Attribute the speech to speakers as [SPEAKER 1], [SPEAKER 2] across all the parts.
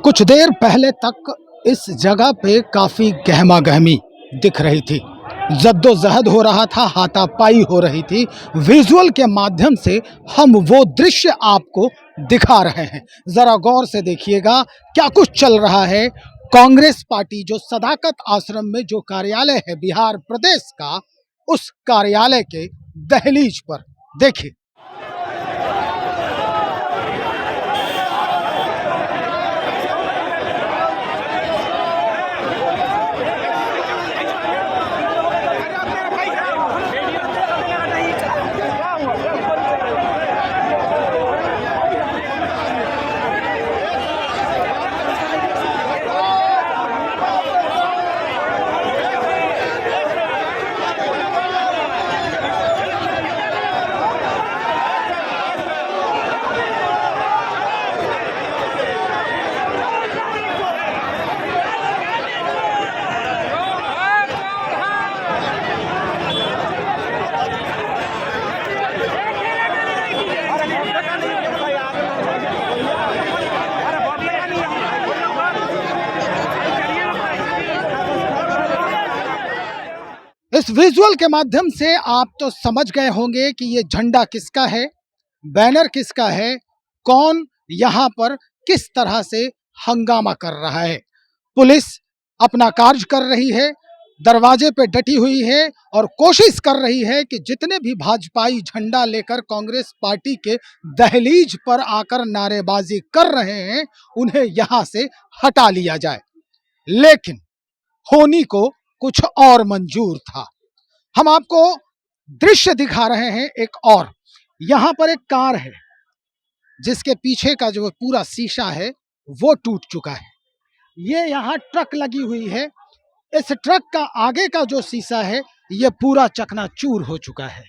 [SPEAKER 1] कुछ देर पहले तक इस जगह पे काफी गहमा गहमी दिख रही थी, जद्दोजहद हो रहा था, हाथापाई हो रही थी। विजुअल के माध्यम से हम वो दृश्य आपको दिखा रहे हैं। जरा गौर से देखिएगा क्या कुछ चल रहा है। कांग्रेस पार्टी जो सदाकत आश्रम में जो कार्यालय है बिहार प्रदेश का, उस कार्यालय के दहलीज पर देखिए। इस विजुअल के माध्यम से आप तो समझ गए होंगे कि ये झंडा किसका है, बैनर किसका है, कौन यहाँ पर किस तरह से हंगामा कर रहा है। पुलिस अपना कार्य कर रही है, दरवाजे पे डटी हुई है और कोशिश कर रही है कि जितने भी भाजपाई झंडा लेकर कांग्रेस पार्टी के दहलीज पर आकर नारेबाजी कर रहे हैं उन्हें यहाँ से हटा लिया जाए, लेकिन होनी को कुछ और मंजूर था। हम आपको दृश्य दिखा रहे हैं एक और। यहाँ पर एक कार है जिसके पीछे का जो पूरा शीशा है वो टूट चुका है। ये यहाँ ट्रक लगी हुई है, इस ट्रक का आगे का जो शीशा है ये पूरा चकनाचूर हो चुका है।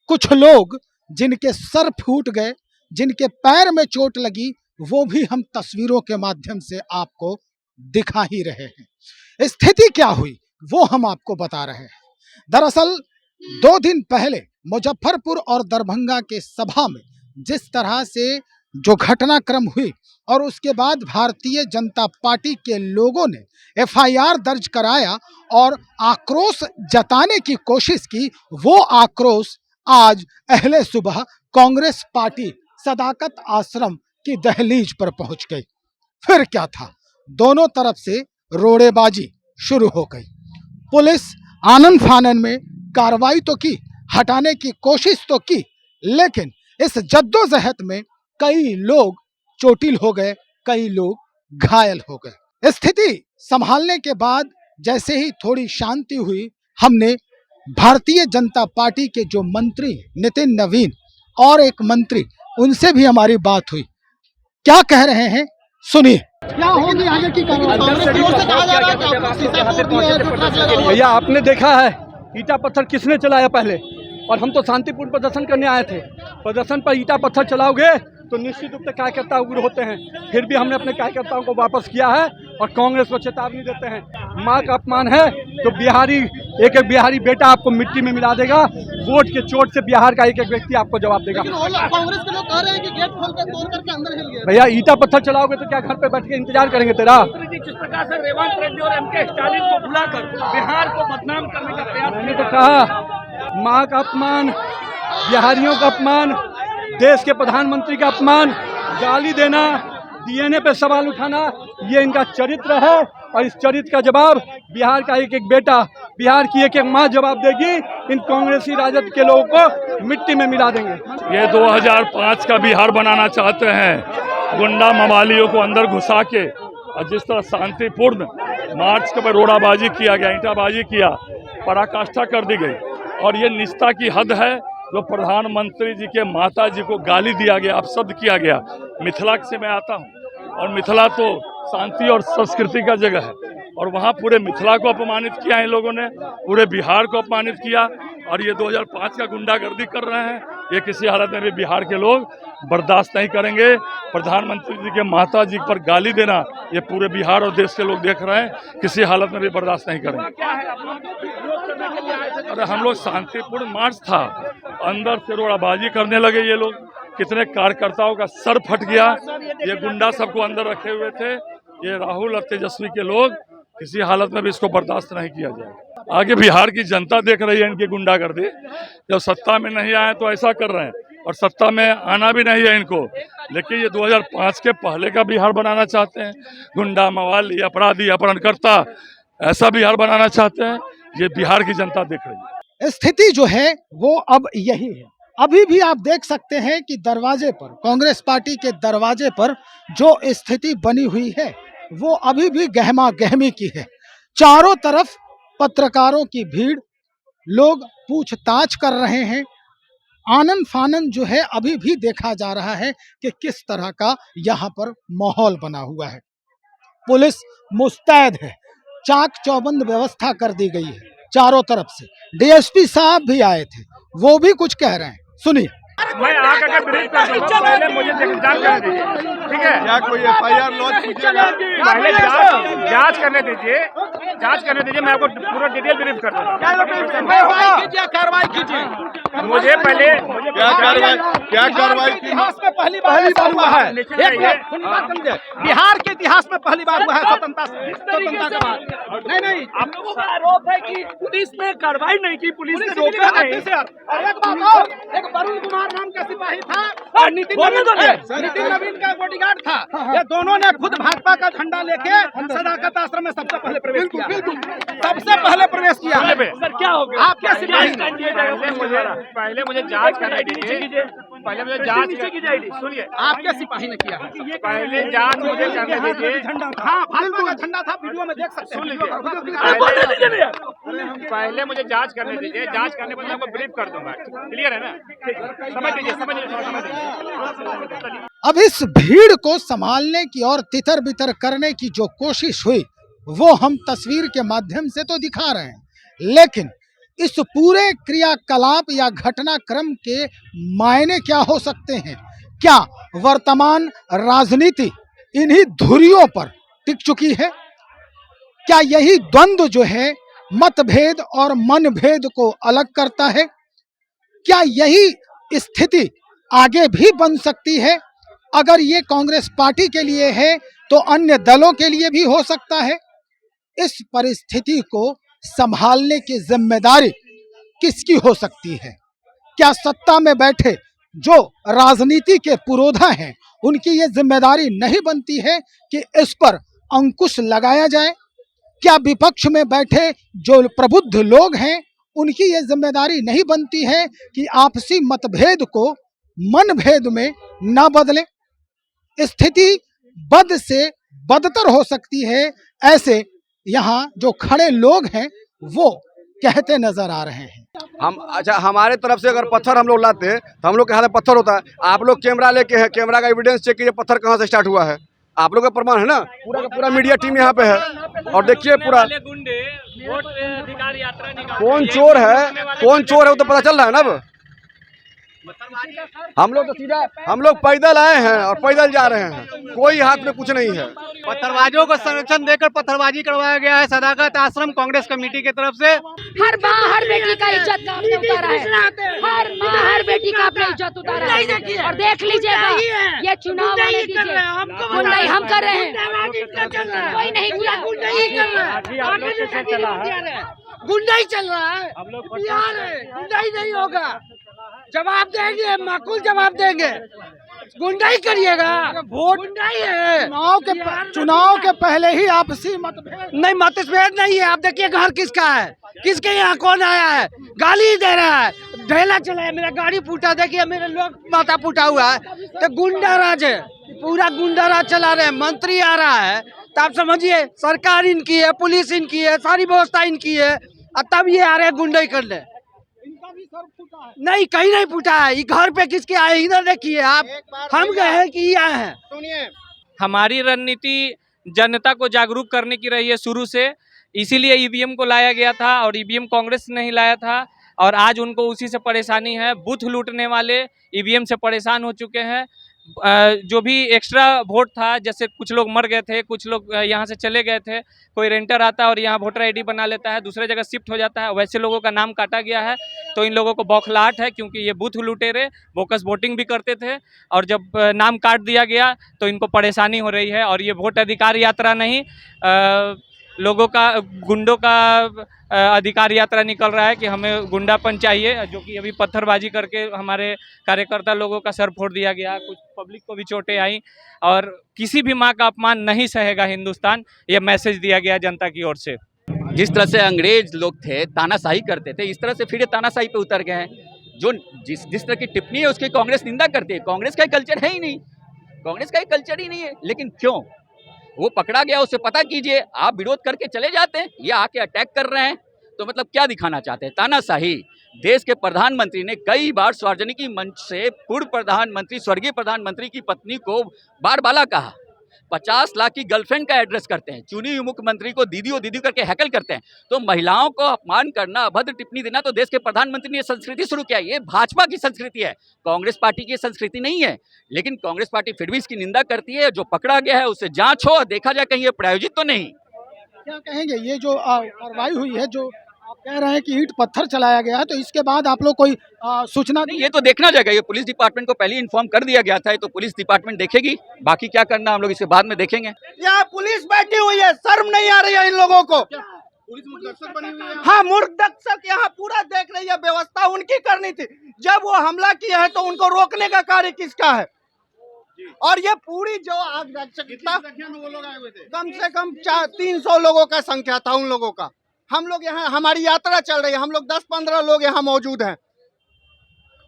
[SPEAKER 1] कुछ लोग जिनके सर फूट गए, जिनके पैर में चोट लगी, वो भी हम तस्वीरों के माध्यम से आपको दिखा ही रहे हैं। स्थिति क्या हुई वो हम आपको बता रहे हैं। दरअसल 2 दिन पहले मुजफ्फरपुर और दरभंगा के सभा में जिस तरह से जो घटनाक्रम हुई और उसके बाद भारतीय जनता पार्टी के लोगों ने एफआईआर दर्ज कराया और आक्रोश जताने की कोशिश की, वो आक्रोश आज अहले सुबह कांग्रेस पार्टी सदाकत आश्रम की दहलीज पर पहुंच गई। फिर क्या था, दोनों तरफ से रोड़ेबाजी शुरू हो गई। पुलिस आनन फानन में कार्रवाई तो की, हटाने की कोशिश तो की, लेकिन इस जद्दोजहद में कई लोग चोटिल हो गए, कई लोग घायल हो गए। स्थिति संभालने के बाद जैसे ही थोड़ी शांति हुई, हमने भारतीय जनता पार्टी के जो मंत्री नितिन नवीन और एक मंत्री, उनसे भी हमारी बात हुई। क्या कह रहे हैं सुनिए। क्या होगी आगे की कार्रवाई?
[SPEAKER 2] भैया आपने देखा है ईटा पत्थर किसने चलाया पहले, और हम तो शांतिपूर्ण प्रदर्शन करने आए थे। प्रदर्शन पर ईटा पत्थर चलाओगे तो निश्चित रूप से कार्यकर्ता उग्र होते हैं। फिर भी हमने अपने कार्यकर्ताओं को वापस किया है और कांग्रेस को चेतावनी देते हैं। माँ का अपमान है तो बिहारी, एक एक बिहारी बेटा आपको मिट्टी में मिला देगा। वोट के चोट से बिहार का एक एक व्यक्ति आपको जवाब देगा।
[SPEAKER 1] कांग्रेस के लोग कह रहे हैं कि गेट खोल कर तोड़ करके अंदर हिल गए।
[SPEAKER 2] भैया ईटा पत्थर चलाओगे तो क्या घर पे बैठ के इंतजार करेंगे तेरा?
[SPEAKER 3] जिस प्रकार से रेवंत रेड्डी और एमके स्टालिन को बुलाकर बिहार को बदनाम करने का प्रयास,
[SPEAKER 2] मैंने तो कहा माँ का अपमान, बिहारियों का अपमान, देश के प्रधानमंत्री का अपमान, गाली देना, डीएनए पे सवाल उठाना, ये इनका चरित्र है। और इस चरित्र का जवाब बिहार का एक एक बेटा, बिहार की एक एक माँ जवाब देगी। इन कांग्रेसी राजद के लोगों को मिट्टी में मिला देंगे।
[SPEAKER 4] ये 2005 का बिहार बनाना चाहते हैं, गुंडा मवालियों को अंदर घुसा के। और जिस तरह शांतिपूर्ण मार्च के पर रोड़ाबाजी किया गया, ईंटाबाजी किया, पराकाष्ठा कर दी गई। और ये निष्ठा की हद है जो प्रधानमंत्री जी के माता जी को गाली दिया गया, अपशब्द किया गया। मिथिला से मैं आता हूँ और मिथिला तो शांति और संस्कृति का जगह है, और वहाँ पूरे मिथिला को अपमानित किया इन लोगों ने, पूरे बिहार को अपमानित किया। और ये 2005 का गुंडागर्दी कर रहे हैं, ये किसी हालत में भी बिहार के लोग बर्दाश्त नहीं करेंगे। प्रधानमंत्री जी के माता जी पर गाली देना ये पूरे बिहार और देश के लोग देख रहे हैं, किसी हालत में भी बर्दाश्त नहीं करेंगे। अरे हम लोग शांतिपूर्ण मार्च था, अंदर से रोड़ाबाजी करने लगे ये लोग। कितने कार्यकर्ताओं का सर फट गया। ये गुंडा सबको अंदर रखे हुए थे। ये राहुल और तेजस्वी के लोग, किसी हालत में भी इसको बर्दाश्त नहीं किया जाएगा। आगे बिहार की जनता देख रही है इनकी गुंडागर्दी। जब सत्ता में नहीं आए तो ऐसा कर रहे हैं, और सत्ता में आना भी नहीं है इनको। लेकिन ये 2005 के पहले का बिहार बनाना चाहते हैं। गुंडा, मवाली, अपराधी, अपहरणकर्ता, ऐसा बिहार बनाना चाहते हैं। ये बिहार की जनता देख रही है।
[SPEAKER 1] स्थिति जो है वो अब यही है। अभी भी आप देख सकते हैं कि दरवाजे पर, कांग्रेस पार्टी के दरवाजे पर जो स्थिति बनी हुई है वो अभी भी गहमा गहमी की है। चारों तरफ पत्रकारों की भीड़, लोग पूछताछ कर रहे हैं। आनन फानन जो है अभी भी देखा जा रहा है कि किस तरह का यहाँ पर माहौल बना हुआ है। पुलिस मुस्तैद है, चाक चौबंद व्यवस्था कर दी गई है चारों तरफ से। डीएसपी साहब भी आए थे, वो भी कुछ कह रहे हैं, सुनिए।
[SPEAKER 3] मैं आकर के ब्रीफ कर दूंगा, पहले मुझे जांच करने दीजिए, ठीक है?
[SPEAKER 5] क्या कोई एफआईआर लॉन्च कीजिएगा?
[SPEAKER 3] पहले जांच करने दीजिए, मैं आपको पूरा डिटेल ब्रीफ कर दूंगा। कार्रवाई कीजिए। मुझे पहले
[SPEAKER 5] क्या कार्रवाई की?
[SPEAKER 3] पहली बार हुआ है बिहार के इतिहास में, पहली बार हुआ है स्वतंत्रता के बाद। नहीं, आप लोगों का आरोप है कि पुलिस ने कार्रवाई नहीं की, पुलिस ने रोका नहीं। एक बात और, एक वरुण कुमार नाम का सिपाही था और नितिन नवीन का बॉडीगार्ड था। ये दोनों ने खुद भाजपा का झंडा लेके सदाकत आश्रम में सबसे पहले प्रवेश किया। सबसे पहले प्रवेश किया। सर क्या हो गया? आपके सिपाही पहले मुझे जांच करने दीजिए। पहले मुझे जांच कीजिए। सुनिए, आपके सिपाही ने किया है। पहले जांच मुझे करने दीजिए। हाँ, भाजपा का झंडा था, वीडियो में देख सकते हैं। पहले मुझे जांच करने दीजिए, जांच करने के बाद आपको ब्रीफ कर दूंगा। क्लियर है ना? समझ लीजिए।
[SPEAKER 1] अब इस भीड़ को संभालने की और तितर बितर करने की जो कोशिश हुई वो हम तस्वीर के माध्यम से तो दिखा रहे हैं, लेकिन इस पूरे क्रियाकलाप या घटनाक्रम के मायने क्या हो सकते हैं? क्या वर्तमान राजनीति इन्हीं धुरियों पर टिक चुकी है? क्या यही द्वंद्व जो है मतभेद और मनभेद को अलग करता है? क्या यही स्थिति आगे भी बन सकती है? अगर ये कांग्रेस पार्टी के लिए है तो अन्य दलों के लिए भी हो सकता है। इस परिस्थिति को संभालने की जिम्मेदारी किसकी हो सकती है? क्या सत्ता में बैठे जो राजनीति के पुरोधा हैं उनकी ये जिम्मेदारी नहीं बनती है कि इस पर अंकुश लगाया जाए? क्या विपक्ष में बैठे जो प्रबुद्ध लोग हैं उनकी ये जिम्मेदारी नहीं बनती है कि आपसी मतभेद को मनभेद में न बदलें? स्थिति बद से बदतर हो सकती है, ऐसे यहाँ जो खड़े लोग हैं वो कहते नजर आ रहे हैं।
[SPEAKER 5] हमारे तरफ से अगर पत्थर हम लोग लाते हैं तो हम लोग के हाथ में पत्थर होता है। आप लोग कैमरा लेके हैं, कैमरा का एविडेंस चेक कीजिए, पत्थर कहाँ से स्टार्ट हुआ है। आप लोग का प्रमाण है ना, पूरा का पूरा मीडिया टीम यहाँ पे है। और देखिए पूरा कौन चोर है वो तो पता चल रहा है ना। अब हम लोग तो सीधा हम लोग पैदल आए हैं और पैदल जा रहे हैं, कोई हाथ में कुछ नहीं है।
[SPEAKER 6] पत्थरबाजों को संरक्षण देकर पत्थरबाजी करवाया गया है सदाकत आश्रम कांग्रेस कमेटी की तरफ से।
[SPEAKER 7] हर माँ हर बेटी का इज्जत आपने उतारा है, हर माँ हर बेटी का आपने इज्जत उतारा है। और देख लीजिएगा ये चुनाव आने दीजिए, गुंडाई हम कर रहे हैं, कोई नहीं किया।
[SPEAKER 6] गुंडाई चल रहा है, बिहार है, गुंडाई नहीं होगा। जवाब देंगे, माकूल जवाब देंगे। गुंडाई करिएगा, वोट गुंडाई है।
[SPEAKER 1] चुनाव के पहले ही आपसी मतभेद
[SPEAKER 6] नहीं, मतभेद नहीं है। आप देखिए घर किसका है, किसके यहाँ कौन आया है, गाली दे रहा है, ढेला चला है, मेरा गाड़ी फूटा, देखिए मेरे लोग माथा फूटा हुआ है। तो गुंडा राज है, पूरा गुंडा राज चला रहे हैं। मंत्री आ रहा है तो आप समझिए सरकार इनकी है, पुलिस इनकी है, सारी व्यवस्था इनकी है, और तब ये आ रहे हैं गुंडाई करने। नहीं, कहीं नहीं फूटा है। ये घर पे किसके आए इधर देखिए आप, हम गए हैं कि ये आए हैं।
[SPEAKER 8] सुनिए, हमारी रणनीति जनता को जागरूक करने की रही है शुरू से, इसीलिए ईवीएम को लाया गया था और ईवीएम कांग्रेस नहीं लाया था। और आज उनको उसी से परेशानी है। बूथ लूटने वाले ईवीएम से परेशान हो चुके हैं। जो भी एक्स्ट्रा वोट था, जैसे कुछ लोग मर गए थे, कुछ लोग यहाँ से चले गए थे, कोई रेंटर आता है और यहाँ वोटर आईडी बना लेता है, दूसरे जगह शिफ्ट हो जाता है, वैसे लोगों का नाम काटा गया है। तो इन लोगों को बौखलाहट है, क्योंकि ये बूथ लुटेरे बोकस वोटिंग भी करते थे, और जब नाम काट दिया गया तो इनको परेशानी हो रही है। और ये वोट अधिकार यात्रा नहीं, लोगों का, गुंडों का अधिकार यात्रा निकल रहा है कि हमें गुंडापन चाहिए, जो कि अभी पत्थरबाजी करके हमारे कार्यकर्ता लोगों का सर फोड़ दिया गया, कुछ पब्लिक को भी चोटें आई, और किसी भी माँ का अपमान नहीं सहेगा हिंदुस्तान, ये मैसेज दिया गया जनता की ओर से।
[SPEAKER 9] जिस तरह से अंग्रेज लोग थे, तानाशाही करते थे, इस तरह से फिर ये तानाशाही पे उतर गए हैं। जो जिस तरह की टिप्पणी है उसकी कांग्रेस निंदा करती है। कांग्रेस का कल्चर है ही नहीं, कांग्रेस का कल्चर ही नहीं है। लेकिन क्यों वो पकड़ा गया, उसे पता कीजिए। आप विरोध करके चले जाते हैं, ये आके अटैक कर रहे हैं, तो मतलब क्या दिखाना चाहते हैं? तानाशाही। देश के प्रधानमंत्री ने कई बार सार्वजनिक मंच से पूर्व प्रधानमंत्री, स्वर्गीय प्रधानमंत्री की पत्नी को बारबाला कहा। 50 लाख की गर्लफ्रेंड का एड्रेस करते हैं, चुनी हुई मुख्यमंत्री को दीदी ओ दीदी करके हैकल करते हैं। तो महिलाओं को अपमान करना, अभद्र टिप्पणी देना, तो देश के प्रधानमंत्री ने संस्कृति शुरू किया। ये भाजपा की संस्कृति है, कांग्रेस पार्टी की संस्कृति नहीं है। लेकिन कांग्रेस पार्टी फिर भी इसकी निंदा करती है। जो पकड़ा गया है उसे जांच हो, देखा जाए कहीं ये प्रायोजित तो नहीं।
[SPEAKER 1] क्या कहेंगे, ये जो कार्रवाई हुई है, जो आप कह रहे हैं कि ईंट पत्थर चलाया गया है, तो इसके बाद आप लोग कोई सूचना
[SPEAKER 9] नहीं, ये तो देखना जाएगा। ये पुलिस डिपार्टमेंट को पहले इन्फॉर्म कर दिया गया था, ये तो पुलिस डिपार्टमेंट देखेगी। बाकी क्या करना हम लोग इसके बाद में देखेंगे।
[SPEAKER 3] यहाँ पुलिस बैठी हुई है, शर्म नहीं आ रही है इन लोगों को। पुलिस मूर्खदर्शक बनी हुई है। हाँ, मूर्खदर्शक यहाँ पूरा देख रही है। व्यवस्था उनकी करनी थी। जब वो हमला किया है तो उनको रोकने का कार्य किसका है? और ये पूरी जो आग कितना लोग आए हुए थे, कम से कम 300 लोगों का संख्या था उन लोगों का। हम लोग यहाँ, हमारी यात्रा चल रही है, हम लोग 10-15 लोग यहाँ मौजूद हैं,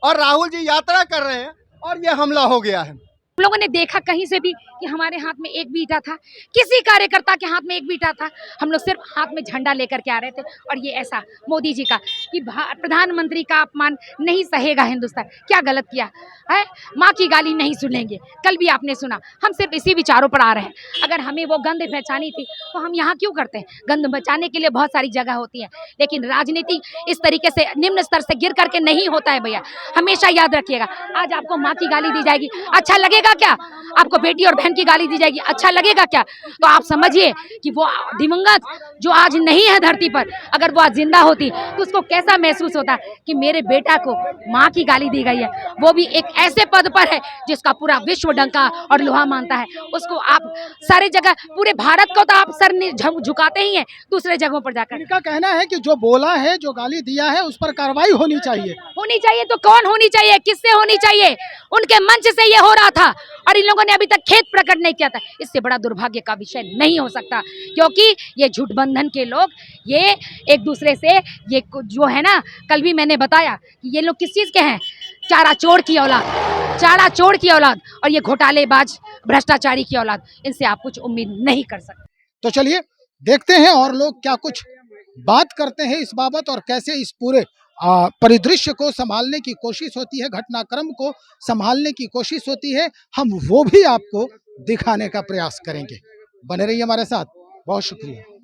[SPEAKER 3] और राहुल जी यात्रा कर रहे हैं और ये हमला हो गया है।
[SPEAKER 7] हम लोगों ने देखा कहीं से भी कि हमारे हाथ में एक भी ईंटा था, किसी कार्यकर्ता के हाथ में एक भी ईंटा था। हम लोग सिर्फ हाथ में झंडा लेकर के आ रहे थे। और ये ऐसा मोदी जी का कि प्रधानमंत्री का अपमान नहीं सहेगा हिंदुस्तान। क्या गलत किया है? माँ की गाली नहीं सुनेंगे। कल भी आपने सुना। हम सिर्फ इसी विचारों पर आ रहे हैं। अगर हमें वो गंद बचानी थी तो हम यहाँ क्यों करते हैं? गंद बचाने के लिए बहुत सारी जगह होती है, लेकिन राजनीति इस तरीके से निम्न स्तर से गिर करके नहीं होता है भैया। हमेशा याद रखिएगा। आज आपको माँ की गाली दी जाएगी, अच्छा लगेगा क्या? आपको बेटी और बहन की गाली दी जाएगी, अच्छा लगेगा क्या? तो आप समझिए कि वो दिवंगत जो आज नहीं है धरती पर, अगर वो आज जिंदा होती तो उसको कैसा महसूस होता कि मेरे बेटा को माँ की गाली दी गई है, वो भी एक ऐसे पद पर है जिसका पूरा विश्व डंका और लोहा मानता है। उसको आप सारी जगह, पूरे भारत को तो आप सर झुकाते ही हैं, दूसरे जगहों पर जाकर।
[SPEAKER 1] इनका कहना है कि जो बोला है, जो गाली दिया है, उस पर कार्रवाई होनी चाहिए।
[SPEAKER 7] होनी चाहिए तो कौन होनी चाहिए, किससे होनी चाहिए? उनके मंच से ये हो रहा था और इन लोगों ने अभी तक खेद प्रकट नहीं किया था। इससे बड़ा दुर्भाग्य का विषय नहीं हो सकता, क्योंकि ये झूठबंधन के लोग, ये एक दूसरे से, ये जो है ना, कल भी मैंने बताया कि ये लोग किस चीज़ के हैं? चारा चोर की औलाद, चारा चोर की औलाद, और ये घोटालेबाज भ्रष्टाचारी की औलाद। इनसे आप कुछ उम्मीद नहीं कर सकते।
[SPEAKER 1] तो चलिए देखते हैं और लोग क्या कुछ बात करते हैं इस बाबत, और कैसे इस पूरे परिदृश्य को संभालने की कोशिश होती है, घटनाक्रम को संभालने की कोशिश होती है। हम वो भी आपको दिखाने का प्रयास करेंगे। बने रहिए हमारे साथ। बहुत शुक्रिया।